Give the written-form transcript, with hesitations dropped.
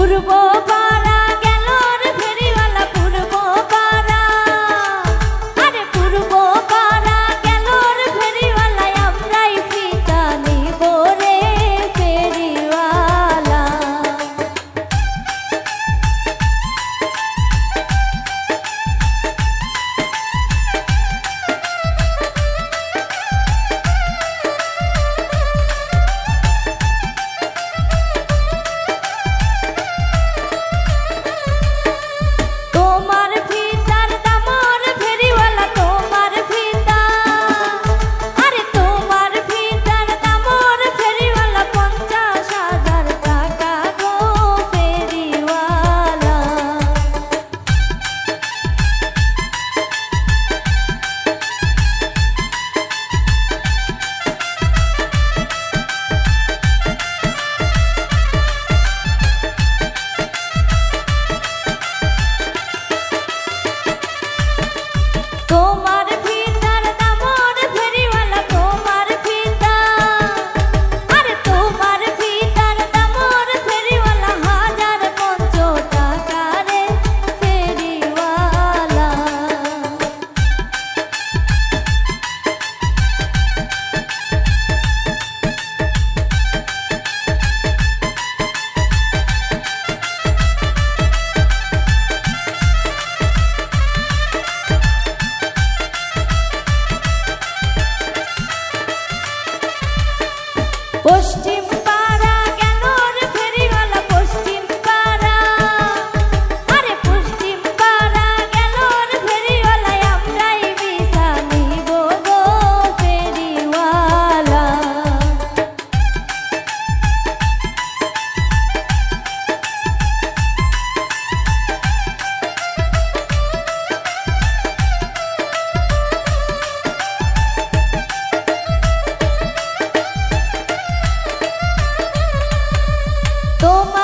পূর্ব পাড়া গেল রে ফেরিওয়ালা পূর্ব পাড়া, আরে পূর্ব পাড়া গেল রে ফেরিওয়ালা, আমরাই ফিতা নিব রে ফেরিওয়ালা। তোমার ফিতার দাম রে ফেরিওয়ালা তোমার ফিতা, আরে তোমার ফিতার দাম রে ফেরিওয়ালা 50,000 টাকা গো ফেরিওয়ালা। তোমার ফিতার দাম রে ফেরিওয়ালা তোমার ফিতা, আরে তোমার ফিতার দাম রে ফেরিওয়ালা 1,500 টাকা রে ফেরিওয়ালা। পশ্চিম পাড়া গেল রে ফেরিওয়ালা পশ্চিম পাড়া, আরে পশ্চিম পাড়া গেল রে ফেরিওয়ালা, আমরাই ভিসা নিব গো ফেরিওয়ালা। তোমার